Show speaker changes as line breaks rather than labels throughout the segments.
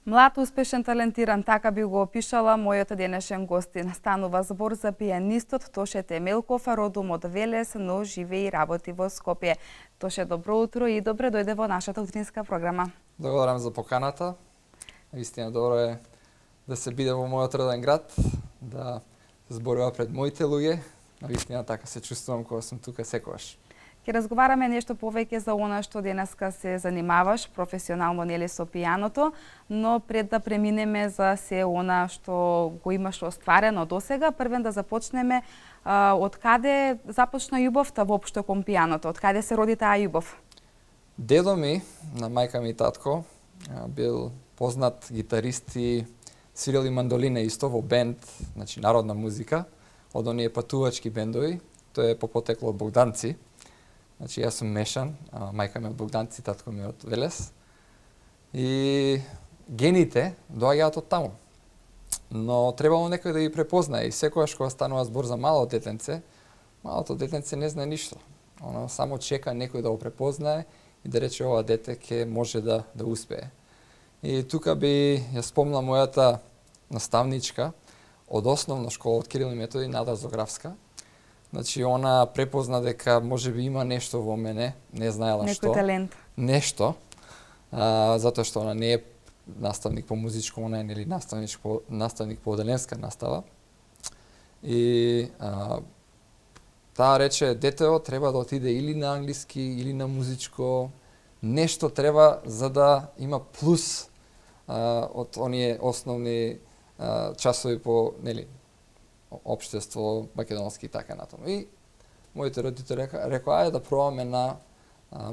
Млад, успешен, талентиран, така би го опишала мојот денешен гостин. Станува збор за пијанистот Тоше Темелков, родом од Велес, но живее и работи во Скопје. Тоше, добро утро и добре дојде во нашата утринска програма.
Благодарам за поканата. Вистина добро е да се биде во мојот роден град, да се зборува пред моите луѓе. Вистина така се чувствувам кога сум тука секогаш.
Ќе разговараме нешто повеќе за она што денеска се занимаваш професионално, нели, со пијаното, но пред да преминеме за се она што го имаш остварено досега, првен да започнеме од каде започна љубовта воопшто кон пијаното, од каде се роди таа љубов?
Дедо ми, на мајка ми и татко, бил познат гитарист и свирили мандолина исто во бенд, значи народна музика, од оние патувачки бендови. Тој е по потекло од Богданци. Значи, јас сум мешан, мајка ми од Богданци, татко ми од Велес. И гените доаѓаат од таму. Но требало некој да ги препознае и секогаш кога станува збор за малото детенце не знае ништо. Оно само чека некој да го препознае и да рече ова дете ќе може да успее. И тука би ја спомнала мојата наставничка од основна школа од Кирил и Методи, Нада Зографска. Значи, она препозна дека може би има нешто во мене, не знаела што.
Некој талент.
Нешто, затоа што она не е наставник по музичко, она е нели наставник по оделенска настава. И таа рече, детево треба да отиде или на англиски, или на музичко, нешто треба за да има плюс од оние основни часови по, нели, општество, македонски и така натаму. И моите родители рекоа, ајде да пробаме на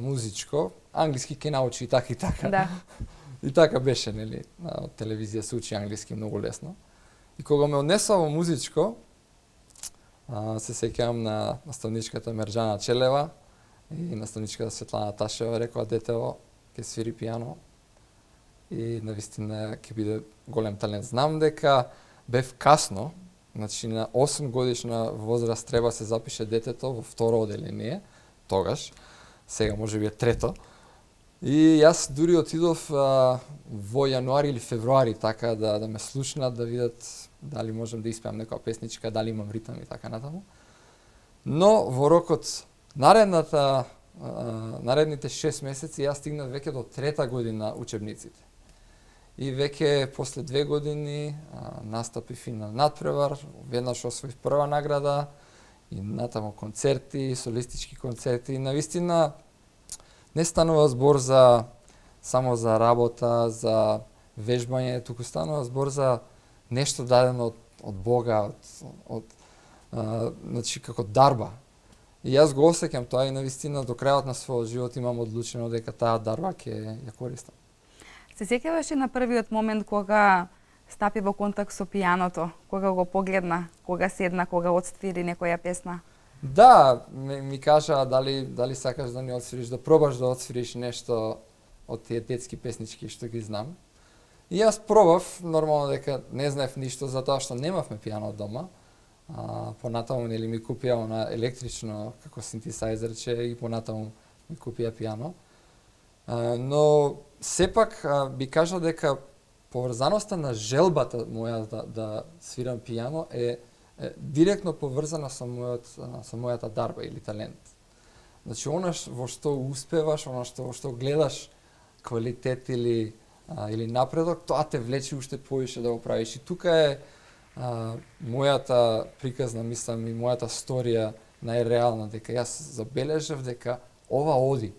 музичко, англиски ќе научи и така и така.
Да.
И така беше, нели, од телевизија се учи англиски многу лесно. И кога ме однесла во музичко, се сеќавам на наставничката Мерџана Челева и наставничката Светлана Ташева, рекоа, детево ќе свири пијано и навистина ќе биде голем талент. Знам дека бев касно, значи на 8 годишна возраст треба се запише детето во второ оделение, тогаш, сега може би е трето. И јас дури отидов во јануари или февруари така да ме слушнат, да видат дали можам да испеам некоја песничка, дали имам ритам и така натаму. Но во рокот наредните 6 месеци јас стигнав веќе до трета година учебниците. И веќе после 2 години настапив и на надпревар, веднаш освоив прва награда и натаму концерти, солистички концерти. Навистина не станува збор само за работа, за вежбање, туку станува збор за нешто дадено од Бога, значи како дарба. И јас го осеќам тоа и навистина до крајот на својот живот имам одлучено дека таа дарба ќе ја користам.
Се сеќаваш и на првиот момент кога стапи во контакт со пијаното, кога го погледна, кога седна, кога отствири некоја песна?
Да, ми кажа дали сакаш да ни отсвириш, да пробаш да отсвириш нешто од тие детски песнички што ги знам. И јас пробав, нормално дека не знаев ништо затоа што немавме пијано дома. Понатаму нели ми купија она електрично како синтесајзер, и понатаму ми купија пијано. Но сепак би кажал дека поврзаноста на желбата моја да свирам пијано е директно поврзана со мојата дарба или талент. Значи, она во што успеваш, она во што гледаш квалитет или напредок, тоа те влече уште повише да го правиш. И тука е мојата приказна, мислам, и мојата сторија најреална, дека јас забележав дека ова оди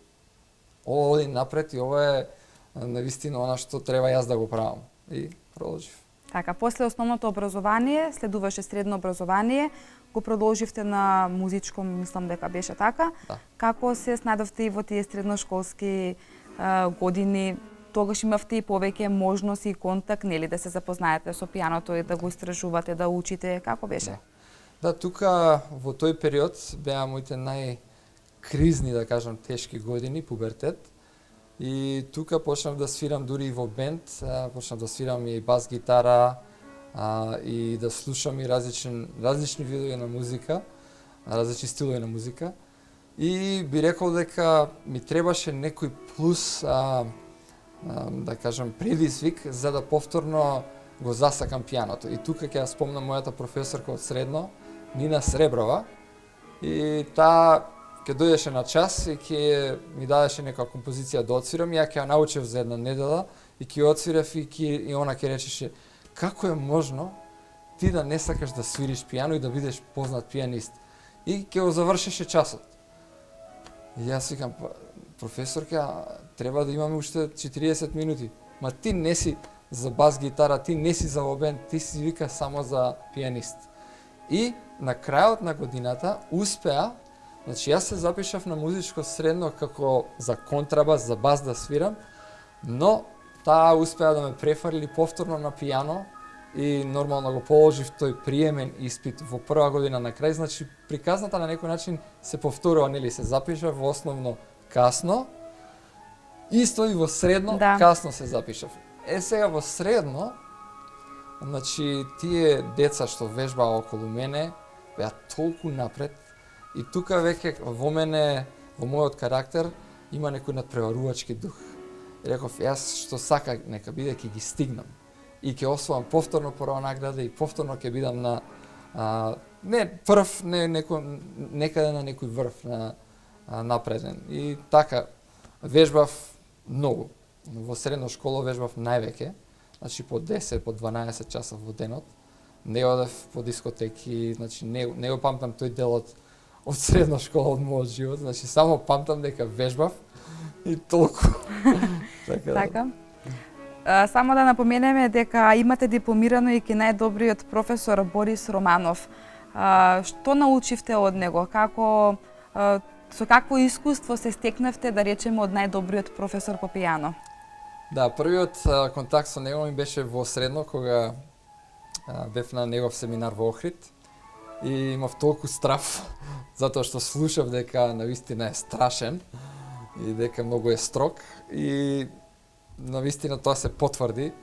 напред и ова е навистина она што треба јас да го правам. И продолжив.
Така, после основното образование, следуваше средно образование, го продолживте на музичко, мислам дека беше така.
Да.
Како се снајдовте и во тие средношколски години? Тогаш имавте и повеќе можности и контакт, нели, да се запознаете со пијаното и да го истражувате, да учите, како беше?
Да, тука во тој период беа моите најкризни, да кажам, тешки години, пубертет. И тука почнав да свирам дури и во бенд, почнав да свирам и бас гитара и да слушам и различни видови на музика, различни стилови на музика. И би рекол дека ми требаше некој плюс да кажам, предизвик за да повторно го засакам пијаното. И тука ќе ја спомнам мојата професорка од средно, Нина Среброва, и таа ќе дојдеше на час и ќе ми дадеше нека композиција да отсвирам, ја ќе ја научев за една недела и ќе отсвирев и она ќе речеше како е можно ти да не сакаш да свириш пијано и да бидеш познат пијанист. И ќе го завршеше часот. И јас викам, професорка, треба да имаме уште 40 минути. Ма ти не си за бас гитара, ти не си за обен, ти си вика само за пијанист. И на крајот на годината успеа, значи јас се запишав на музичко средно како за контрабас, за бас да свирам, но таа успеа да ме префарли повторно на пијано и нормално го положив тој приемен испит во прва година на крај, значи приказната на некој начин се повторува, нели, се запишав во основно касно, исто и во средно касно се запишав. Сега во средно, значи тие деца што вежбаа околу мене беа толку напред и тука веќе во мене, во мојот карактер, има некој надпреварувачки дух. И реков, јас што сакам нека биде, ќе ги стигнам. И ќе освоам повторно прва награда и повторно ќе бидам на не прв, некаде на некој врв на напреден. И така вежбав многу. Во средна школа вежбав највеќе, значи по 10, по 12 часов во денот. Не одев по дискотеки, значи не го памтам тој делот од средна школа од мојот живот, значи само памтам дека вежбав и толку.
Така. Само да напоменеме дека имате дипломирано и ке најдобриот професор Борис Романов. Што научивте од него? Како со какво искуство се стекнавте, да речеме, од најдобриот професор по пијано?
Да, првиот контакт со него ми беше во средно, кога бев на негов семинар во Охрид и имав толку страв, затоа што слушав дека навистина е страшен и дека многу е строг и навистина тоа се потврди.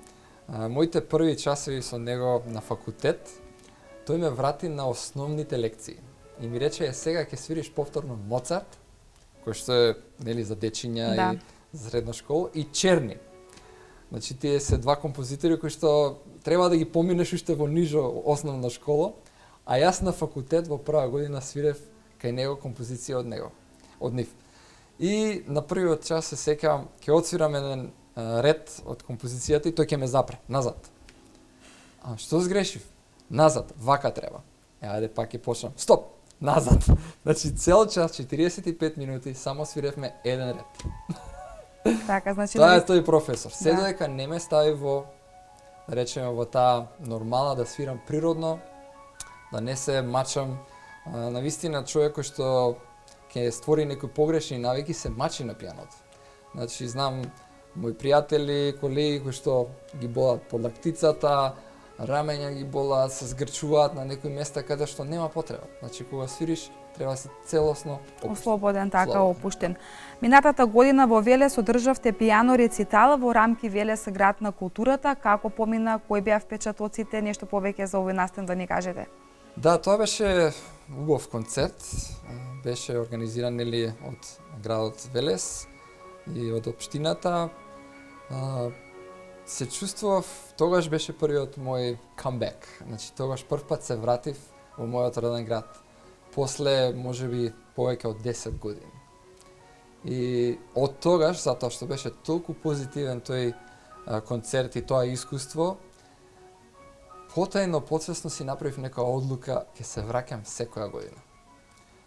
Моите први часови со него на факултет, тој ме врати на основните лекции. И ми рече, сега ќе свириш повторно Моцарт, кој што е, нели, за дечиња и за средна школа, и Черни. Значи, тие се два композитори кои што треба да ги поминеш уште во нижо основна школа, а јас на факултет во прва година свирев кај него композиција од нив. И на првиот час се сеќавам, ќе отсвирам еден ред од композицијата и тој ќе ме запре назад. А што сгрешив? Назад, вака треба. Ајде пак ќе почнам. Стоп, назад. Значи цел час 45 минути само свиревме еден ред.
Така, значи
тоа е тој професор. Се додека не ме стави во, да речеме, во таа нормална да свирам природно, да не се мачам. Навистина човек кој што ќе створи некои погрешни навики се мачи на пијаното. Значи знам мои пријатели, колеги кои што ги болат под лактицата, рамења ги болат, се згрчуваат на некои места каде што нема потреба. Значи кога свириш треба се целосно
ослободен, така опуштен. Минатата година во Велес одржавте пијано рецитал во рамки Велес град на културата. Како помина, кои беа впечатоците, нешто повеќе за овој настан да ни кажете?
Да, тоа беше убав концерт. Беше организиран од градот Велес и од општината. Се чувствував, тогаш беше првиот мој камбек. Значи тогаш прв пат се вратив во мојот роден град. После можеби повеќе од 10 години. И од тогаш, затоа што беше толку позитивен тој концерт и тоа искуство, потајно, подсвесно си направив некоја одлука, ќе се враќам секоја година.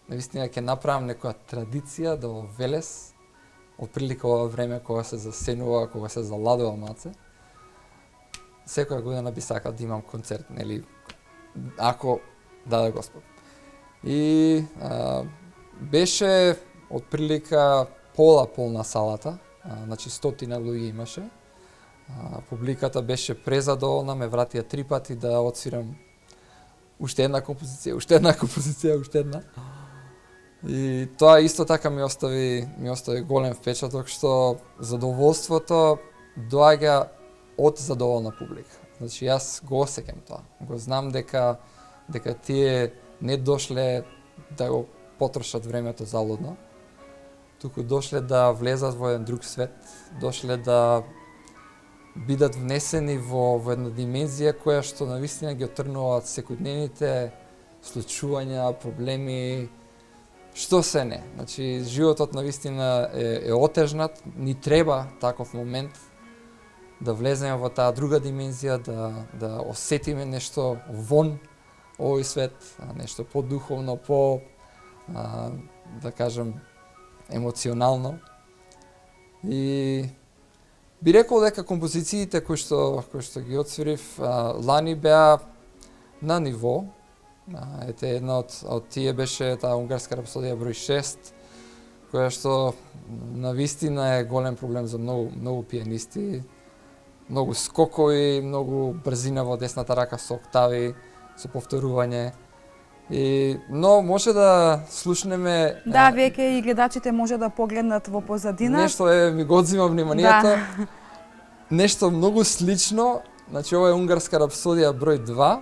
Навистина ќе направам некоја традиција да во Велес, отприлика ова време кога се засенува, кога се заладува маце, секоја година би сакал да имам концерт, нели, ако даде Господ. И беше отприлика пола полна салата, значи 100 луѓе имаше. Публиката беше презадоволна, ме вратија 3 пати да отсвирам уште една композиција. И тоа исто така ми остави голем впечаток, што задоволството доаѓа од задоволна публика. Значи јас го осеќам тоа. Го знам дека тие не дошле да го потрошат времето залудно, туку дошле да влезат во еден друг свет, дошле да бидат внесени во една димензија која што навистина ги отрнуваат секојдневните случувања, проблеми, што се не. Значи, животот навистина е отежнат, ни треба таков момент да влеземе во таа друга димензија, да осетиме нешто вон овој свет, нешто подуховно, да кажем, емоционално. И би рекол дека композициите кои што ги отсвирив лани беа на ниво. Ете, една од тие беше таа унгарска рапсодија број 6, која што навистина е голем проблем за многу пианисти. Многу скокови, многу брзина во десната рака со октави, со повторување. Но може да слушнеме...
Да, веќе и гледачите може да погледнат во позадина.
Нешто ми го одзима вниманието. Да. Нешто многу слично, значи ова е унгарска рапсодија број 2.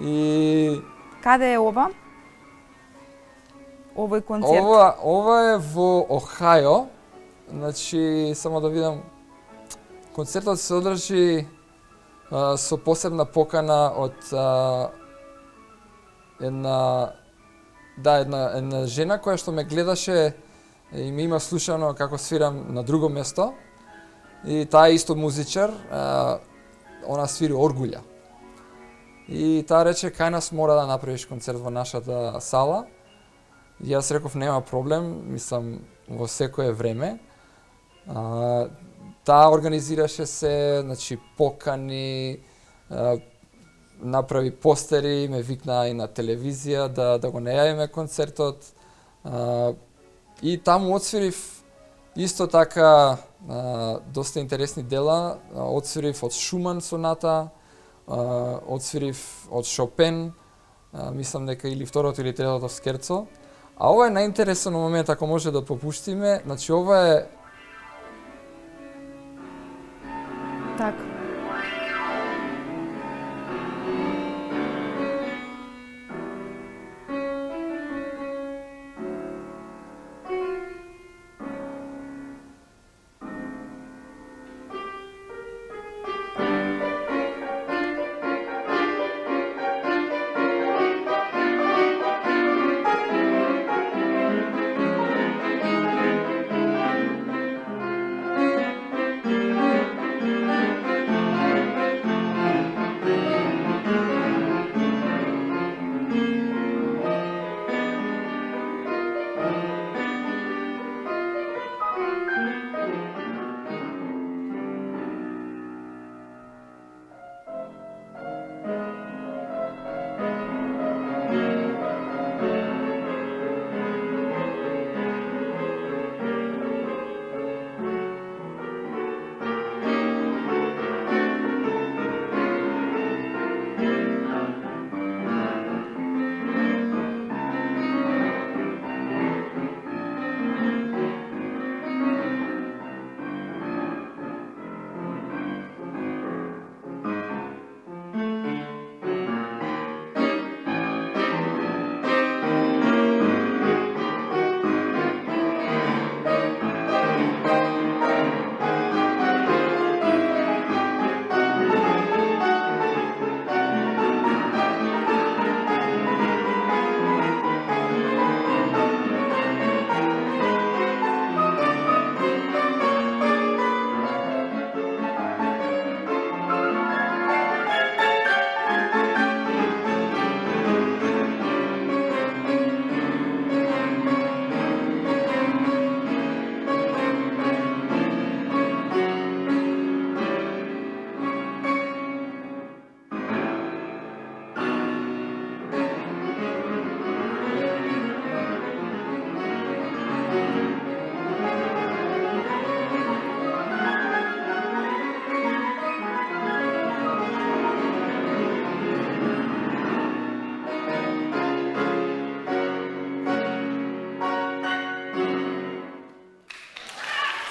И...
Каде е ова? Овој концерт?
Ова е во Охајо. Значи, само да видам... Концертот се одржи со посебна покана од една жена која што ме гледаше и ми има слушано како свирам на друго место. И таа е исто музичар, она свири оргулја. И таа рече, кај нас мора да направиш концерт во нашата сала. И јас реков, нема проблем, мислам, во секое време. Таа организираше се, значи, покани, направи постери, ме викна и на телевизија да го најавиме концертот. И таму отсвирив исто така доста интересни дела. Отсвирив од Шуман соната, отсвирив од Шопен, мислам дека или второто или третото скерцо. А ова е најинтересен момент, ако може да попуштиме, значи ова е...
Така.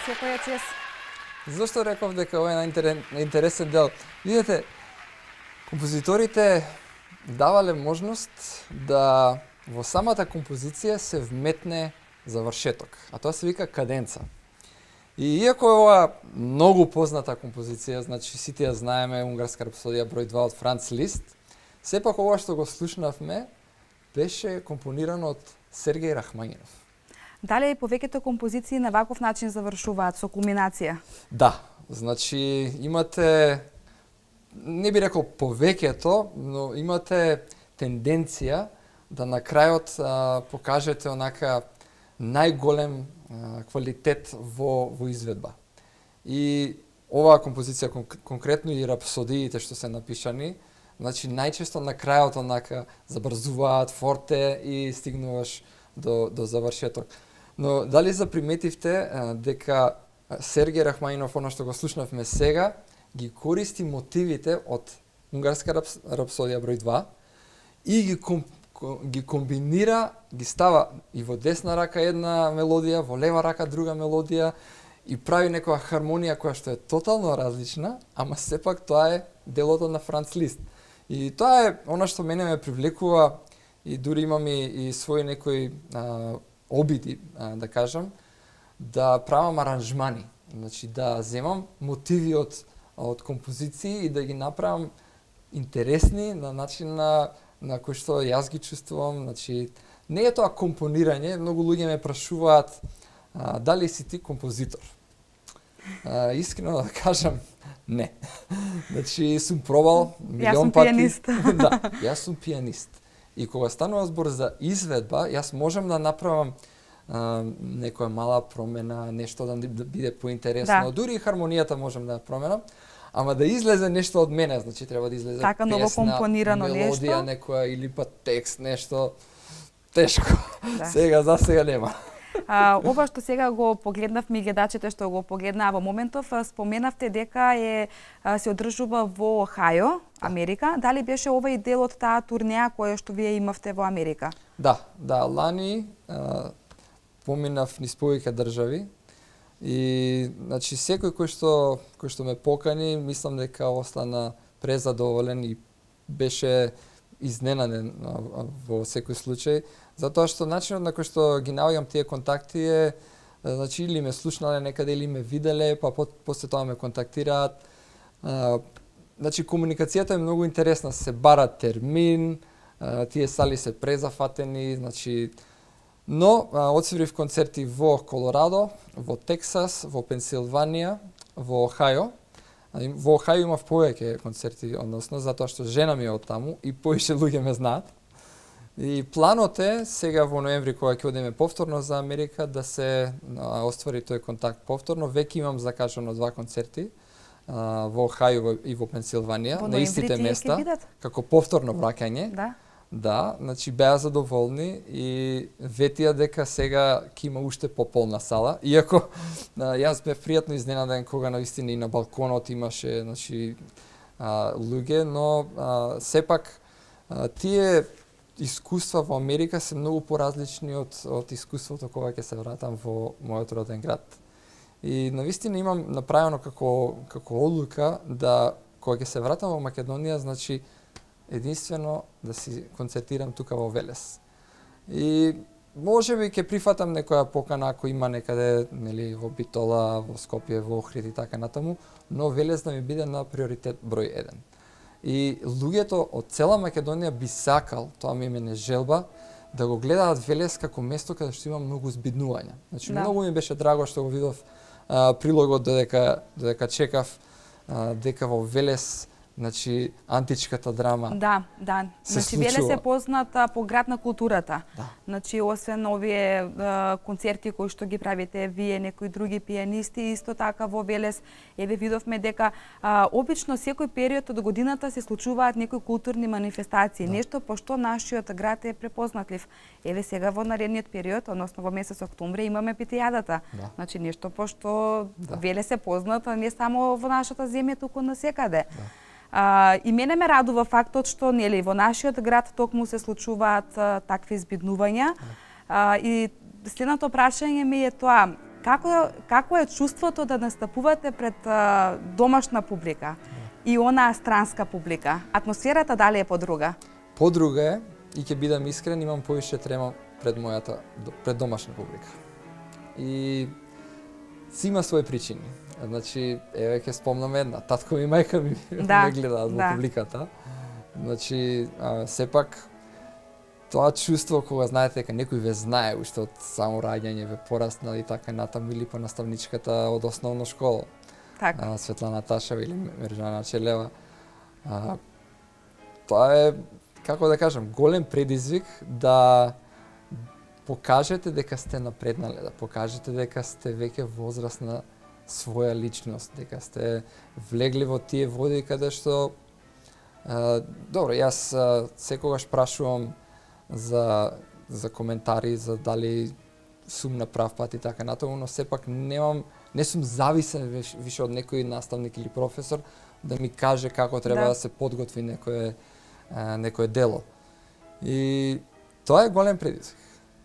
Секоја чест.
Зошто реков дека ова е интересен дел? Видете, композиторите давале можност да во самата композиција се вметне завршеток, а тоа се вика каденца. И иако е ова многу позната композиција, значи сите ја знаеме, унгарска рапсодија број 2 од Франц Лист, сепак ова што го слушнавме беше компонирано од Сергеј Рахманинов.
Дали повеќето композиции на ваков начин завршуваат со кулминација?
Да, значи имате, не би рекол повеќето, но имате тенденција да на крајот покажете онака најголем квалитет во изведба. И оваа композиција конкретно и рапсодиите што се напишани, значи најчесто на крајот онака забрзуваат форте и стигнуваш до завршеток. Но дали заприметивте дека Сергеј Рахманинов, она што го слушнавме сега, ги користи мотивите од унгарска рапсодија број 2 и ги комбинира, ги става и во десна рака една мелодија, во лева рака друга мелодија и прави некоја хармонија која што е тотално различна, ама сепак тоа е делото на Франц Лист. И тоа е она што мене ме привлекува и дури имам и своји некои обиди, да кажам, да правам аранжмани. Значи да земам мотиви од композиции и да ги направам интересни на начин на кој што јас ги чувствувам. Значи не е тоа компонирање, многу луѓе ме прашуваат дали си ти композитор. Искрено да кажам, не. Значи сум пробал милион пати.
Јас сум пијанист.
Да, јас сум пијанист. И кога станува збор за изведба, јас можам да направам некоја мала промена, нешто да биде поинтересно. Да. Дури и хармонијата можам да ја променам, ама да излезе нешто од мене, значи треба да излезе
така
песна,
ново компонирано
мелодија,
нешто,
некоја или па текст, нешто тешко.
Да.
Сега нема.
Ова што сега го погледнавме и гледачите што го погледнаа во моментов, споменавте дека се одржува во Охајо, Америка. Дали беше ова и дел од таа турнеја која што вие имавте во Америка?
Да, лани поминав низ повеќе држави и значи секој кој што ме покани, мислам дека остана презадоволен и беше изненаден во секој случај, затоа што начинот на кој што ги наоѓам тие контакти е, значи или ме слушнале некаде или ме виделе, па после тоа ме контактираат. Значи комуникацијата е многу интересна, се бара термин, тие сали се презафатени, значи но отсвирив концерти во Колорадо, во Тексас, во Пенсилванија, во Охајо. Во Охајо имав повеќе концерти, односно затоа што жена ми е од таму и повеќе луѓе ме знаат. И планот е сега во ноември кога ќе одиме повторно за Америка да се оствари тој контакт повторно. Веќе имам закажано 2 концерти во Охајо и во Пенсилванија на истите места како повторно враќање. Да, значи беа задоволни и ветија дека сега ќе има уште пополна сала, иако јас бев пријатно изненаден кога навистина и на балконот имаше значи луѓе, но сепак тие искуства во Америка се многу поразлични од искуството кога ќе се вратам во мојот роден град. И навистина имам направено како одлука да кога ќе се вратам во Македонија, значи единствено да си концертирам тука во Велес. И можеби ќе прифатам некоја покана ако има некаде, нели, во Битола, во Скопје, во Охрид и така натаму, но Велес да ми биде на приоритет број 1. И луѓето од цела Македонија би сакал, тоа ми е мене желба, да го гледаат Велес како место каде што има многу збиднувања. Значи многу ми беше драго што го видов прилогот додека чекав дека во Велес, значи античката драма.
Да. Значи Велес е позната по град на културата.
Да.
Значи освен овие концерти кои што ги правите вие, некои други пијанисти, исто така во Велес еве видовме дека обично секој период од годината се случуваат некои културни манифестации, нешто по што нашиот град е препознатлив. Еве сега во наредниот период, односно во месец октомври имаме Питијадата. Значи нешто по што Велес е познат не само во нашата земја, туку насекаде. И мене ме радува фактот што нели во нашиот град токму се случуваат такви збиднувања. И следното прашање ми е тоа, како е чувството да настапувате пред домашна публика и онаа странска публика? Атмосферата дали е подруга?
Подруга е и ќе бидам искрен, имам повише трема пред домашна публика. И си има своји причини. Значи, еве ќе спомнаме една, татко ми и мајка ми
Да,
ме гледаат во
да.
публиката. Значи, сепак тоа чувство кога знаете дека некој ве знае уште од само раѓање, ве пораснал и така натаму, или па наставничката од основна школа.
Така.
Светлана Ташева или Мержана Челева. Тоа е, како да кажам, голем предизвик да покажете дека сте напреднале, да покажете дека сте веќе возрастна своја личност, дека сте влегли во тие води каде што добро, јас секогаш прашувам за коментари, за дали сум на прав пат и така натаму, но сепак не сум зависен више од некој наставник или професор да ми каже како треба да се подготви некое дело. И тоа е голем предизвик.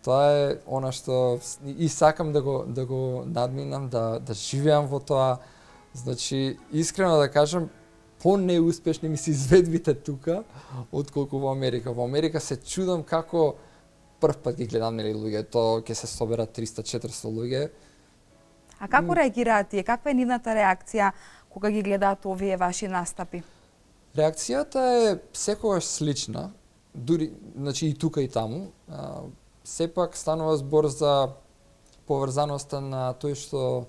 Тоа е она што и сакам да го надминам, да живеам во тоа. Значи, искрено да кажам, по-неуспешни ми се изведбите тука, отколку во Америка. Во Америка се чудам како прв пат ги гледам нели луѓе, тоа ќе се соберат 300-400 луѓе.
А како реагираат тие? Каква е нивната реакција кога ги гледаат овие ваши настапи?
Реакцијата е секогаш слична, дури, значи и тука и таму. Сепак станува збор за поврзаноста на тој што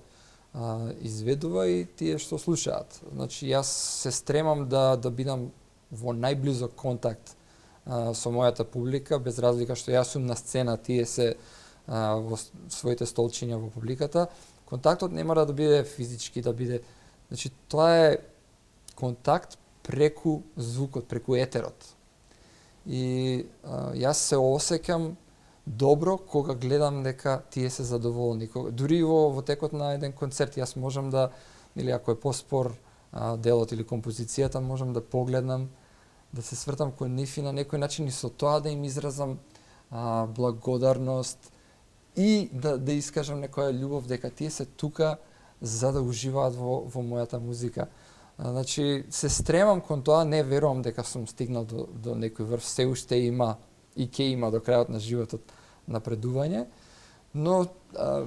изведува и тие што слушаат. Значи, јас се стремам да бидам во најблизок контакт со мојата публика, без разлика што јас сум на сцена, тие се во своите столчиња во публиката. Контактот не мора да биде физички, да биде... Значи, тоа е контакт преку звукот, преку етерот. И јас се осеќам добро кога гледам дека тие се задоволни. Дури во текот на еден концерт јас можам да, или ако е поспор делот или композицијата, можам да погледнам, да се свртам кон нив и на некој начин и со тоа да им изразам благодарност и да искажам некоја љубов дека тие се тука за да уживаат во мојата музика. Значи, се стремам кон тоа, не верувам дека сум стигнал до некој врв, се уште има и ќе има до крајот на животот напредување, но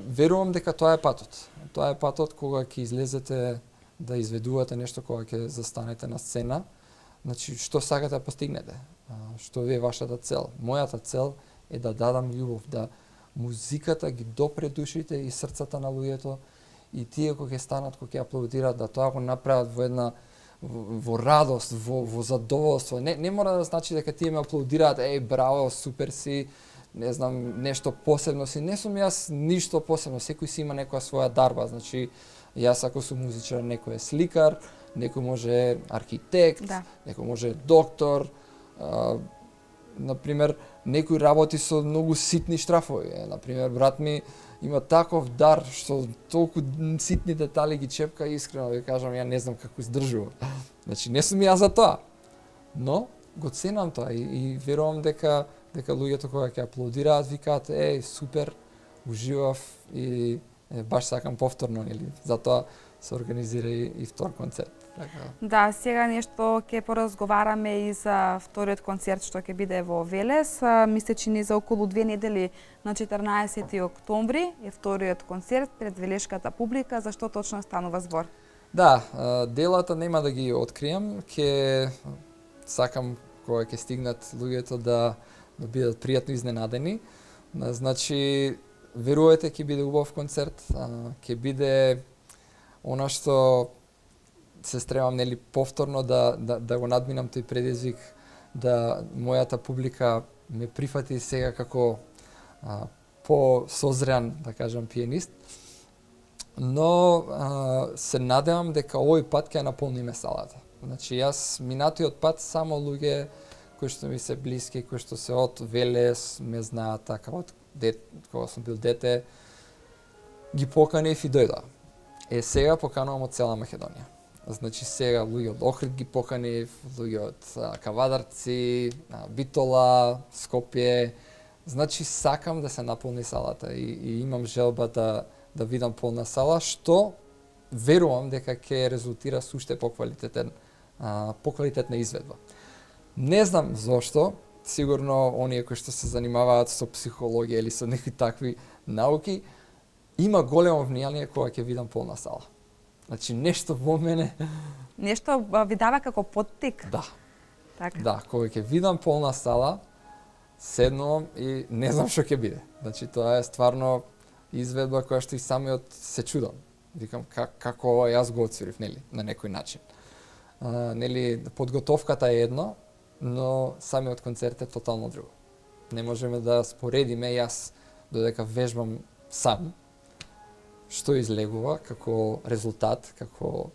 верувам дека тоа е патот. Тоа е патот кога ќе излезете да изведувате нешто, кога ќе застанете на сцена. Значи, што сакате да постигнете? Што ви е вашата цел? Мојата цел е да дадам љубов, да музиката ги допре душите и срцата на луѓето и тие кога ќе станат, кога ќе аплаудираат, да тоа го направат во радост, во задоволство. Не мора да значи дека тие ме аплаудираат, браво, супер си, не знам, нешто посебно си. Не сум јас ништо посебно, секој си има некоја своја дарба. Значи, јас ако сум музичар, некој е сликар, некој може архитект, некој може доктор, например, некој работи со многу ситни штрафови. Например, брат ми има таков дар што толку ситни детали ги чепка, искрено ви кажам, ја не знам како издржува. Значи, не сум јас за тоа. Но го ценам тоа и верувам дека луѓето кога ќе аплаудираат викаат супер, уживав и баш сакам повторно, или затоа се организира и втор концерт.
Да, сега нешто ќе поразговараме и за вториот концерт што ќе биде во Велес. Мисля, че ни за околу 2 недели на 14 октомври е вториот концерт пред велешката публика. За што точно станува збор?
Да, делата нема да ги откријам, ќе сакам кога ќе стигнат луѓето да бидат пријатно изненадени. Значи, верувате, ќе биде убав концерт, ќе биде она што се стремам нели повторно да го надминам тој предизвик, да мојата публика ме прифати сега како по-созрян, да кажам, пианист. Но се надевам дека овој пат ќе наполниме салата. Значи, јас минатиот пат само луѓе кои што ми се блиски, кои што се од Велес, ме знаат така од кога сум бил дете, ги поканив и дојдоа. Сега поканувам од цела Македонија. Значи, сега луѓе од Охрид ги поканив, луѓе од Кавадарци, Битола, Скопје. Значи, сакам да се наполни салата и имам желба да видам полна сала, што верувам дека ќе резултира со уште поквалитетна изведба. Не знам зошто, сигурно оние кои што се занимаваат со психологија или со некои такви науки, има големо влијание кога ќе видам полна сала. Значи нешто во мене
Нешто ви дава како поттик?
да.
Така.
Да, кога ќе видам полна сала, седнувам и не знам што ќе биде. Значи тоа е стварно изведба која што и самиот се чудам. Викам како ова јас го отсвирив, нели, на некој начин. Нели, подготовката е едно, но самиот концерт е тотално друго. Не можеме да споредиме јас додека вежбам сам што излегува како резултат, како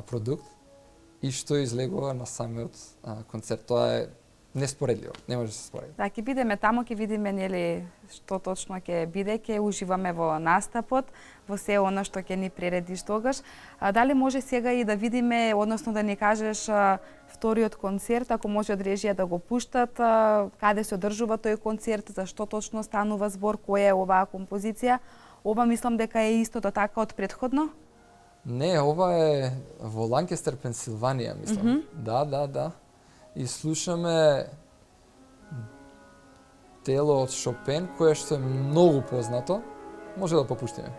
продукт и што излегува на самиот концерт. Тоа е неспоредливо, не може да се спореди.
Да, ќе бидеме таму, ќе видиме нели што точно ќе биде, ќе уживаме во настапот, во се она што ќе ни приредиш тогаш. Дали може сега и да видиме, односно да ни кажеш вториот концерт, ако може од режија да го пуштат, каде се одржува тој концерт, за што точно станува збор, која е оваа композиција? Ова мислам дека е истото така од претходно?
Не, ова е во Ланкестер, Пенсилванија, мислам. Да. И слушаме дело од Шопен, кое што е многу познато. Може да попуштиме.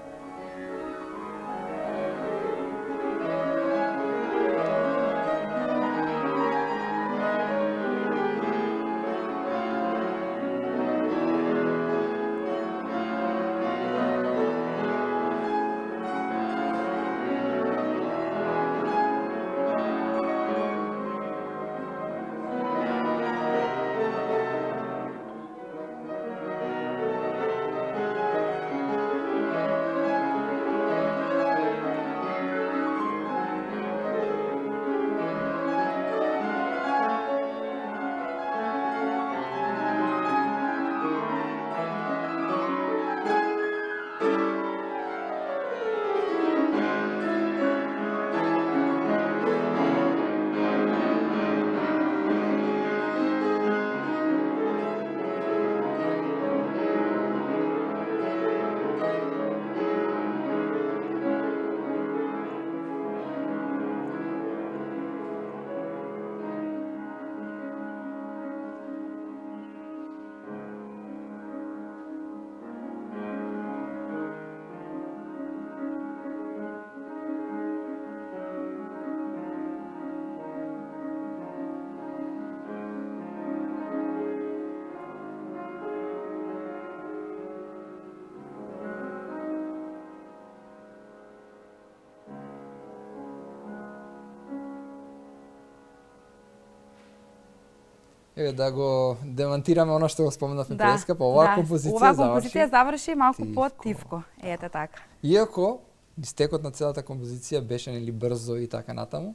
Еве да го демантираме она што го споменавме преска, па оваа композиција
заврши малку по-тивко. Ете така.
Иако истекот на целата композиција беше нели брзо и така натаму,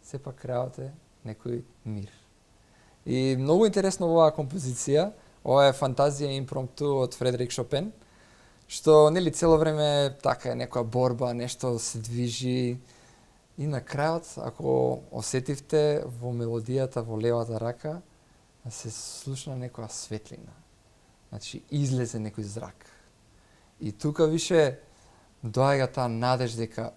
сепак крајот е некој мир. И многу интересно во оваа композиција, ова е фантазија импромпту од Фредерик Шопен, што нели цело време така е некоја борба, нешто се движи и на крајот, ако осетивте во мелодијата во левата рака, се слушна некоја светлина. Значи, излезе некој зрак. И тука више доаѓа таа надеж дека,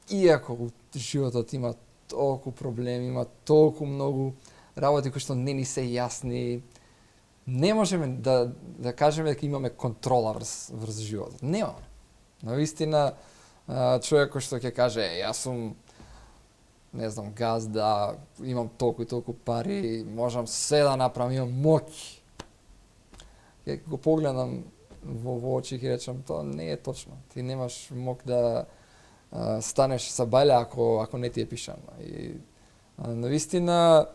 иако животот има толку проблеми, има толку многу работи кои што не ни се јасни, не можеме да кажеме дека имаме контрола врз животот. Немаме. Но вистина, човек кој што ќе каже, јас сум не знам, газда, имам толку и толку пари, можам се да направам, имам моќ. Ќе го погледам во очи и ќе речам, тоа не е точно. Ти немаш моќ да станеш са бајле ако не ти е пишано. И навистина,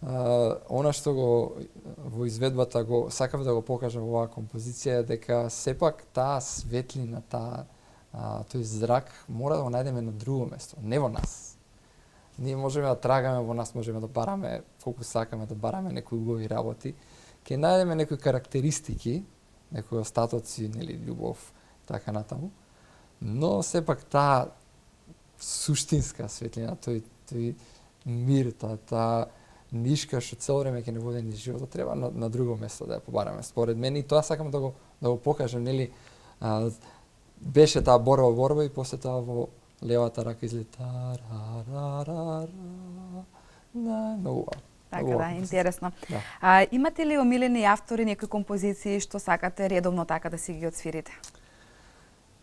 она што го во изведбата го сакав да го покажам во оваа композиција е дека сепак таа светлина, тој зрак мора да го најдеме на друго место, не во нас. Ние можеме да трагаме во нас, можеме да бараме колку сакаме да бараме некои убави работи, ќе најдеме некои карактеристики, некои остатоци, нели, љубов, така натаму. Но сепак таа суштинска светлина, тој мир, таа нишка што цело време ќе не води низ животот, треба на друго место да ја побараме. Според мене и тоа сакам да го покажам, нели, беше таа борба и после тоа во левата рака излета многу.
Така да, интересно. Имате ли омилени автори некои композиции што сакате редовно така да си ги отсвирите?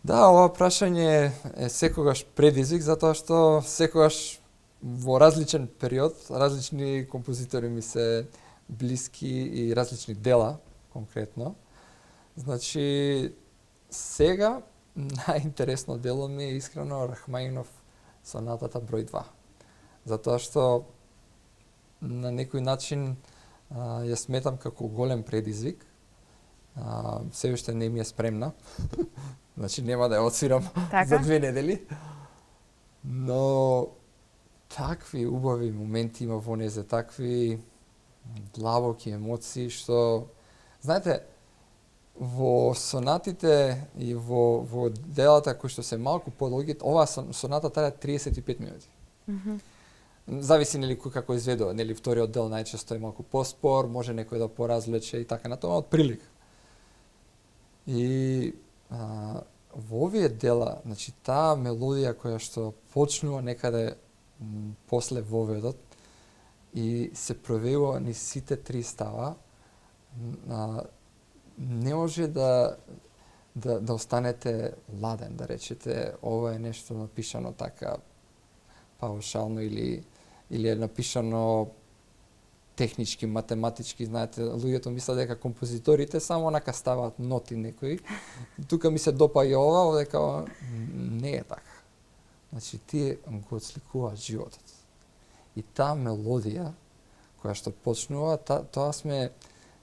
Да, ова прашање е секогаш предизвик, затоа што секогаш во различен период, различни композитори ми се блиски и различни дела, конкретно. Значи, сега најинтересно дело ми е искрено Рахмаинов сонатата број 2. Затоа што на некој начин ја сметам како голем предизвик. Се уште не ми е спремна. Значи нема да ја отсвирам за 2 недели. Но такви убави моменти има во незе, такви длабоки емоции што знаете, во сонатите и во делата кои што се малку подолги, оваа соната трае 35 минути. Зависи нели како изведува, нели вториот дел најчесто е малку поспор, може некој да поразлече и така натаму, од прилика. И во овие дела, значи таа мелодија која што почнува некаде после воведот и се провеува низ сите 3 става, не може да останете ладен, да речете ова е нешто напишано така паушално или е напишано технички, математички, знаете, луѓето мислат дека композиторите само онака ставаат ноти некои. Тука ми се допаѓа ова, дека не е така. Значи, тие го отсликуваат животот. И таа мелодија, која што почнува, тоа сме,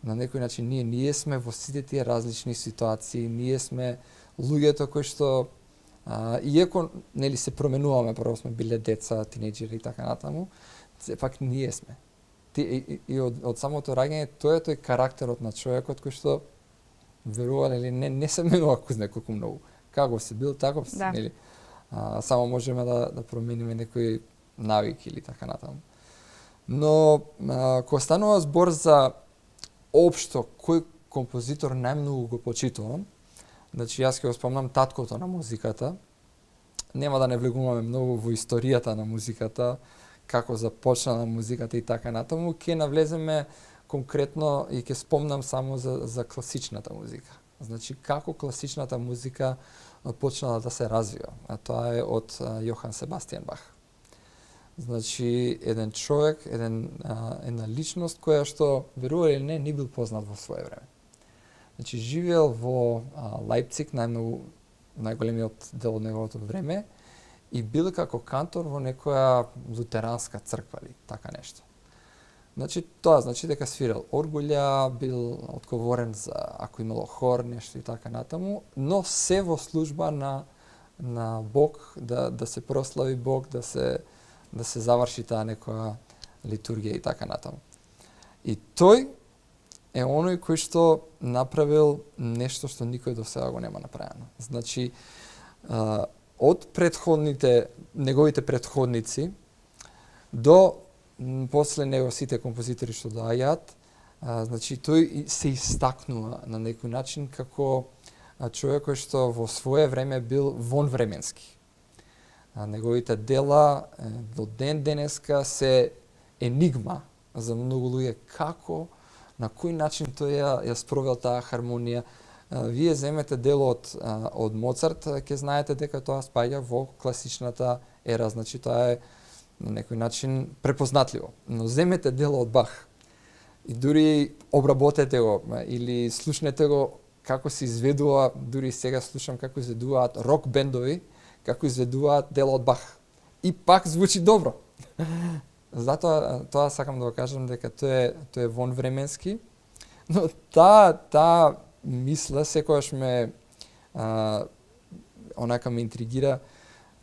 на некој начин, ние сме во сите тие различни ситуации, ние сме луѓето кои што, иако нели се променуваме, прво сме биле деца, тинејџери и така натаму, сепак ние сме. И од самото раѓање, тоа е тој карактерот на човекот кој што, верувале или не се менува кузне колку многу. Како се бил, таков се, да. Нели? Само можеме да промениме некои навики или така натаму. Но кога станува збор за општо кој композитор најмногу го почитувам, значи јас ќе го спомнам таткото на музиката. Нема да не влегуваме многу во историјата на музиката, како започна на музиката и така натаму, ќе навлеземе конкретно и ќе спомнам само за класичната музика. Значи како класичната музика почнала да се развива. А тоа е од Јохан Себастијан Бах. Значи еден човек, една личност која што верували или не бил познат во свое време. Значи живеел во Лајпциг, најголемиот дел од неговото време, и бил како кантор во некоја лутеранска црква или така нешто. Значи тоа значи дека свирал оргулја, бил одговорен за ако имало хор, нешто и така натаму, но се во служба на Бог, да се прослави Бог, да се заврши таа некоја литургија и така натаму. И тој е оној кој што направил нешто што никој до сега го нема направено. Значи од неговите предходници до после него сите композитори што доаѓаат, значи тој се истакнува на некој начин како човек кој што во свое време бил вонвременски. Неговите дела до ден денеска се енигма за многу луѓе како, на кој начин тој ја спровел таа хармонија. Вие земете дело од Моцарт, ќе знаете дека тоа спаѓа во класичната ера, значи тоа е на некој начин препознатливо. Но земете дело од Бах и дури обработете го или слушнете го како се изведува, дури сега слушам како изведуваат рок бендови, како изведуваат дело од Бах. И пак звучи добро. Затоа тоа сакам да го кажам дека тој е вонвременски, но таа мисла секогаш ме онака ме интригира.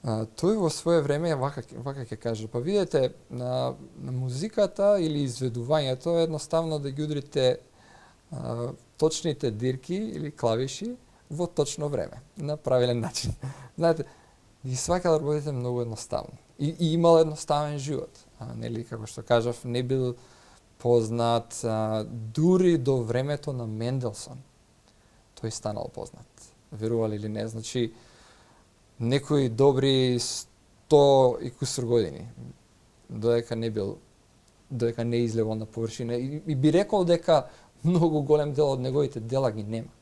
Тој во свое време вака ќе каже, па видете на музиката или изведувањето едноставно да ги удрите точните дирки или клавиши во точно време, на правилен начин. Знаете, ги сваќа да работите многу едноставно. И имал едноставен живот. Нели, како што кажав, не бил познат дури до времето на Менделсон. Тој станал познат. Верували или не, значи некои добри 100 и кусур години додека не излегол на површина и би рекол дека многу голем дел од неговите дела ги нема.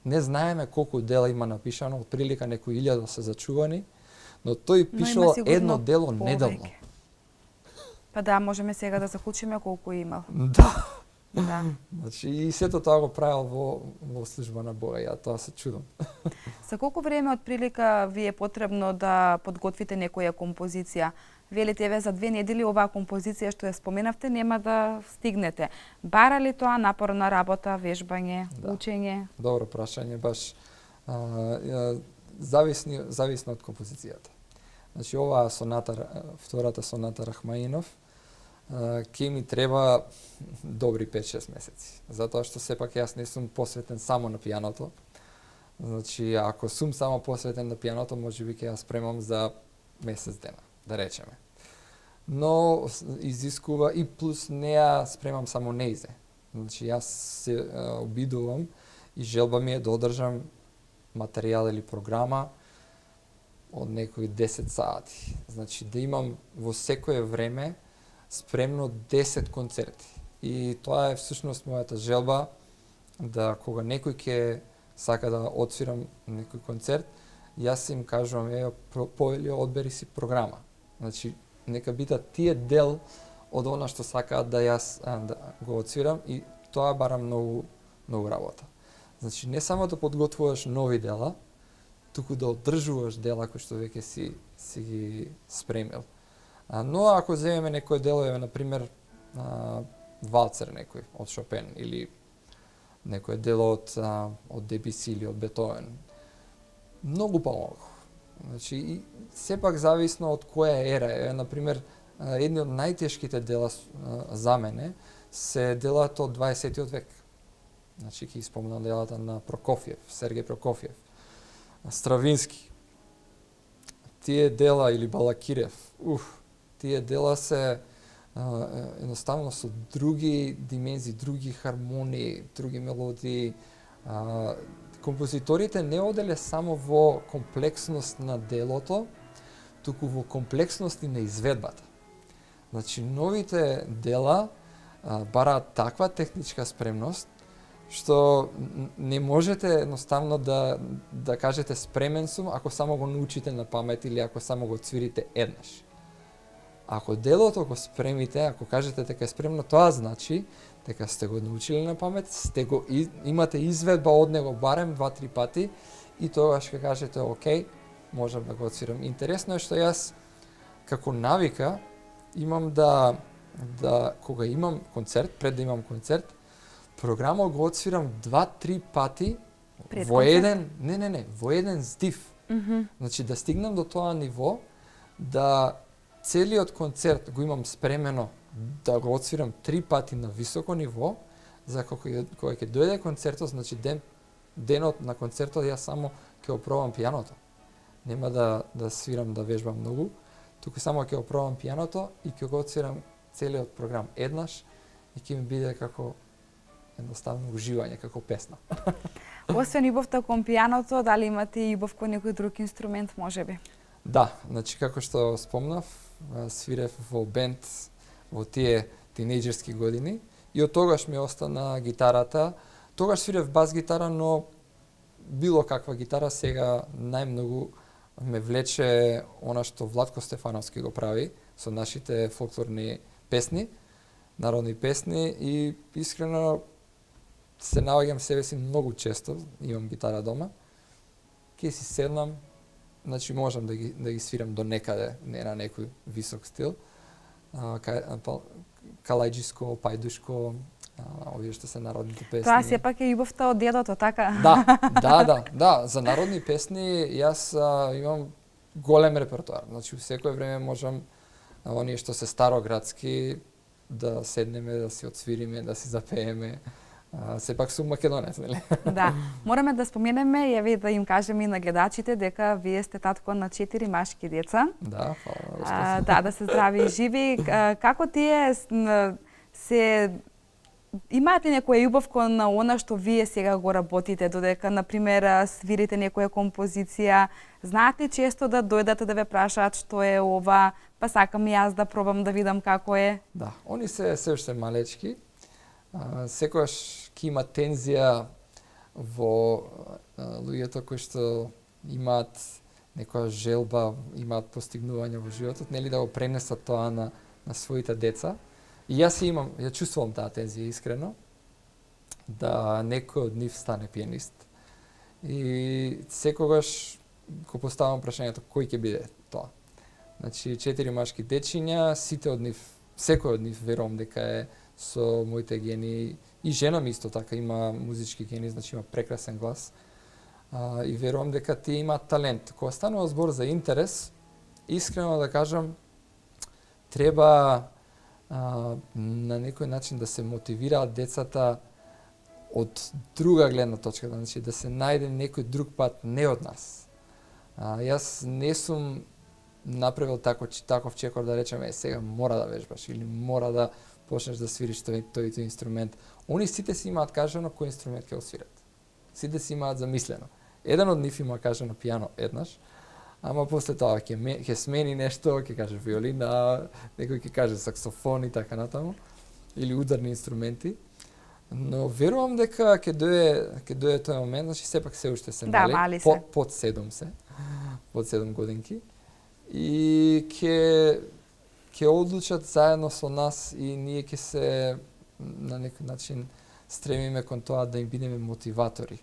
не знаеме колку дела има напишано, отприлика некои 1000 се зачувани, но тој пишал едно дело неделно.
Па да, можеме сега да заклучиме колку имал.
Да.
Да.
Значи и сето тоа го правил во служба на Бога, ја тоа се чудам.
За колку време отприлика ви е потребно да подготвите некоја композиција? Велите еве за 2 недели оваа композиција што ја споменавте нема да стигнете. Бара ли тоа напорна работа, вежбање, учење?
Добро прашање, баш зависно од композицијата. Значи оваа соната, втората соната Рахмаинов, ќе ми треба добри 5-6 месеци. Затоа што сепак јас не сум посветен само на пијаното. Значи, ако сум само посветен на пијаното, можеби ќе ја спремам за месец дена, да речеме. Но изискува и плюс не ја спремам само неизе. Значи, јас се обидувам и желба ми е да одржам материјал или програма од некои 10 сати. Значи, да имам во секое време спремно 10 концерти. И тоа е всушност мојата желба, да кога некој ќе сака да отсвирам некој концерт, јас им кажувам, повели одбери си програма. Значи, нека бидат тие дел од она што сакаат да јас да го отсвирам, и тоа бара многу работа. Значи, не само да подготвуваш нови дела, туку да одржуваш дела кои што веќе си ги спремил. Но ако земеме некој дело, например, валцер некој од Шопен или некој дело од Дебюси или од Бетовен, многу помалку. Значи, и сепак зависно од која ера. Например, едни од најтешките дела за мене се делата од 20 век. Значи, ќе спомнам делата на Прокофиев, Сергеј Прокофиев, Стравински. Тие дела, или Балакирев, тие дела се едноставно со други димензии, други хармонии, други мелодии. Композиторите не оделе само во комплексност на делото, туку во комплексност и на изведбата. Значи, новите дела бараат таква техничка спремност, што не можете едноставно да кажете спремен сум ако само го научите на памет или ако само го цвирите еднаш. Ако делото го спремите, ако кажете дека е спремно, тоа значи дека сте го научили на памет, имате изведба од него барем 2-3 пати, и тогаш ќе кажете, окей, можам да го отсвирам. Интересно е што јас, како навика, имам да кога имам концерт, пред да имам концерт, програмот го отсвирам 2-3 пати во еден, во еден здив. Значи, да стигнам до тоа ниво, да целиот концерт го имам спремено да го отсвирам 3 пати на високо ниво, за кога ќе дојде концертот, значи денот на концертот јас само ќе опробам пијаното. Нема да свирам, да вежбам многу, туку само ќе опробам пијаното и ќе го отсвирам целиот програм еднаш, и ќе ми биде како едноставно уживање, како песна.
Освен љубовта кон пијаното, дали имате и љубов кон некој друг инструмент, можеби?
Да, значи како што спомнав, свирев во бенд во тие тинејџерски години, и од тогаш ми остана гитарата. Тогаш свирев бас гитара, но било каква гитара. Сега најмногу ме влече она што Владко Стефановски го прави со нашите фолклорни песни, народни песни, и искрено се наоѓам себе си многу често, имам гитара дома, ќе си седнам, значи можам да ги свирам до некаде, не на некој висок стил, калајџиско, пајдушко, овие што се народните песни.
Тоа сепак е љубовта од дедото, така?
Да, за народни песни јас имам голем репертоар. Значи, у секое време можам оние што се староградски да седнеме, да си отсвириме, да си запееме. Сепак сум македонец, нели?
Да. Мораме да споменеме, јави да им кажеме и на гледачите дека вие сте татко на 4 машки деца.
Да, фала.
Да се здрави и живи. Како тие се имаат ли некоја љубов кон она што вие сега го работите, додека на пример свирите некоја композиција? Знаат ли често да дојдат да ве прашаат што е ова, па сакам и јас да пробам да видам како е?
Да, они се уште малечки. Секогаш ќе има тензија во луѓето кои што имаат некоја желба, имаат постигнување во животот, нели да го пренесат тоа на своите деца. И јас ја чувствувам таа тензија искрено, да некој од нив стане пианист. И секогаш го поставам прашањето кој ќе биде тоа. Значи 4 машки дечиња, сите од нив, секој од нив верувам дека е со моите гени, и жена ми исто така има музички гени, значи има прекрасен глас. И верувам дека тие имаат талент. Кога станува збор за интерес, искрено да кажам, треба на некој начин да се мотивираат децата од друга гледна точка, значи да се најде некој друг пат не од нас. Јас не сум направил таков чекор да речеме сега мора да вежбаш или мора да почнеш да свириш тој инструмент. Они сите си имаат кажано кој инструмент ќе го свират. Сите си имаат замислено. Еден од нив има кажано пијано еднаш, ама после тоа ќе смени нешто, ќе каже виолина, некој ќе каже саксофон и така натаму, или ударни инструменти. Но верувам дека ќе дојде тој момент, значи сепак се уште се мали, под 7 годинки, и ќе одлучат заедно со нас и ние ќе се на некој начин стремиме кон тоа да им бидеме мотиватори.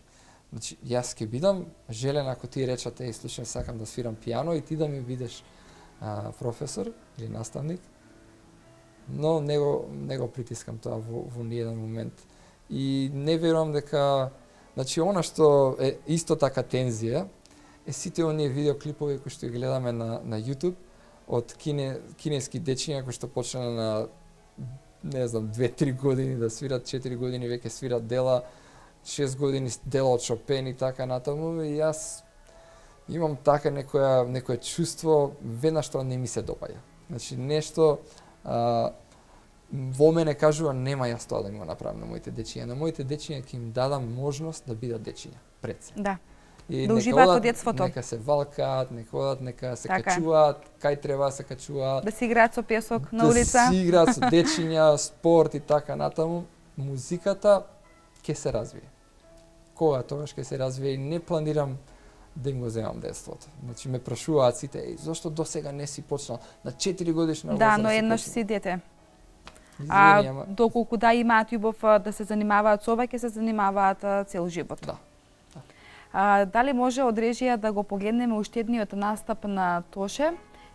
Значи, јас ќе бидам желен ако ти речате, слушам, сакам да свирам пијано и ти да ми бидеш професор или наставник, но не го притискам тоа во ниеден момент. И не верувам дека, значи, она што е исто така тензија, е сите оние видеоклипови кои што ги гледаме на YouTube, од кинески дечиња кои што почнаа на, не знам, 2-3 години да свират, 4 години веќе свират дела, 6 години дела од Шопен и така натаму, и јас имам така некое чувство, веднаш тоа не ми се допаѓа. Значи, нешто во мене кажува нема јас тоа да ми го направам на моите дечиња. На моите дечиња ќе им дадам можност да бидат дечиња пред се.
Да.
И
да уживаат во детството.
Нека се валкаат, нека одат, нека се
така
качуваат, кај треба да се качуваат.
Да си играат со песок на улица.
Да си играат со дечиња, спорт и така натаму. Музиката ќе се развие. Кога тогаш ќе се развие и не планирам да им го земам детството. Значи ме прашуваат сите, зошто досега не си почнал на 4 годишна возраст?
Да, но еднаш си дете.
Извини, ама
доколку да имаат љубов да се занимаваат со ова, ќе се занимаваат цел живот.
Да.
Дали може од режија да го погледнеме уште едниот настап на Тоше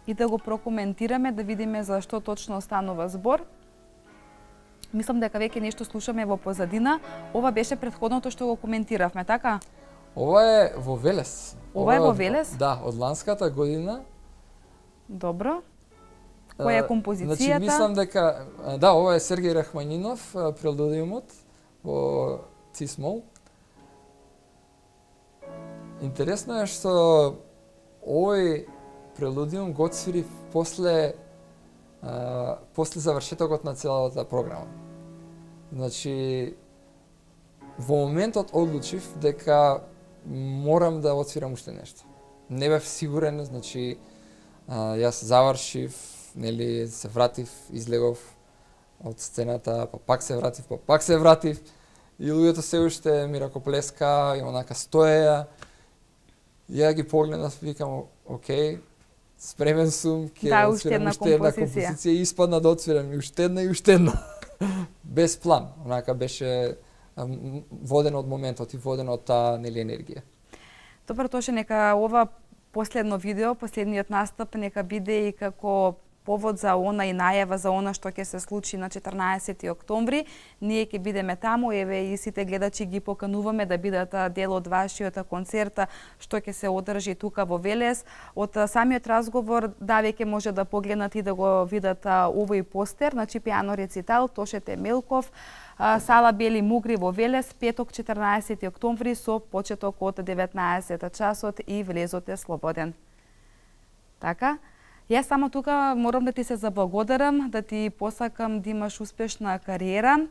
и да го прокоментираме, да видиме за што точно станува збор? Мислам дека веќе нешто слушаме во позадина. Ова беше претходното што го коментиравме, така?
Ова е во Велес.
Ова е во Велес?
Да, од ланската година.
Добро. Која е композицијата?
Значи, мислам дека, да, ова е Сергеј Рахманинов, прелудиумот во Цисмол. Интересно е што овој прелудиум го отсвирив после завршетокот на целата програма. Значи, во моментот одлучив дека морам да отсвирам уште нешто. Не бев сигурен, значи, јас завршив, нели, се вратив, излегов од сцената, па пак се вратив, и луѓето се уште ми ракоплеска, и онака стоеја. Ја ги погледнав, викам, окей, спремен сум, ќе отсвирам уште една композиција и испадна да отсвирам и уште една. Без план, онака беше воден од моментот и воден од таа нели енергија.
Добро, Тоше, нека ова последно видео, последниот настап, нека биде и како повод за она и најава за она што ќе се случи на 14 октомври. Ние ќе бидеме таму, еве и сите гледачи ги покануваме да бидат дел од вашиот концерт што ќе се одржи тука во Велес. Од самиот разговор, да, веќе може да погледнат и да го видат овој постер, значи пијано рецитал Тоше Темелков, Сала Бели Мугри во Велес, петок 14 октомври со почеток од 19 часот и влезот е слободен. Така? Јас само тука морам да ти се заблагодарам, да ти посакам да имаш успешна кариера,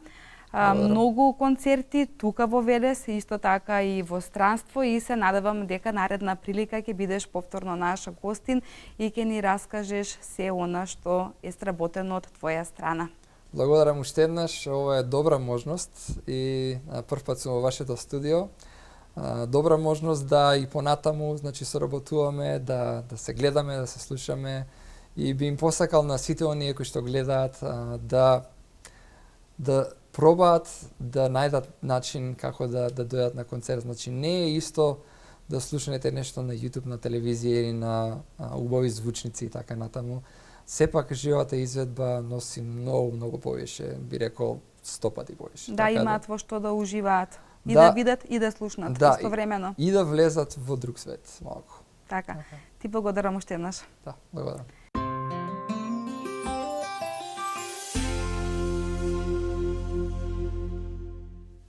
многу концерти тука во Велес, исто така и во странство, и се надевам дека наредна прилика ќе бидеш повторно наш гостин и ќе ни раскажеш се она што е сработено од твоја страна.
Благодарам уште еднаш, ова е добра можност и прв пат сум во вашето студио. добра можност да и понатаму, значи соработуваме, да се гледаме, да се слушаме и би им посакал на сите оние кои што гледаат да пробаат да најдат начин како да дојдат на концерт. Значи не е исто да слушнете нешто на YouTube, на телевизија или на убави звучници и така натаму. Сепак живата изведба носи многу повеќе, би рекол 100 пати повеќе.
Да, имаат во што да уживаат. И
Да.
да видат и да слушнат истовремено.
И да влезат во друг свет малку.
Така. Ти благодарам уште еднаш.
Да, благодарам.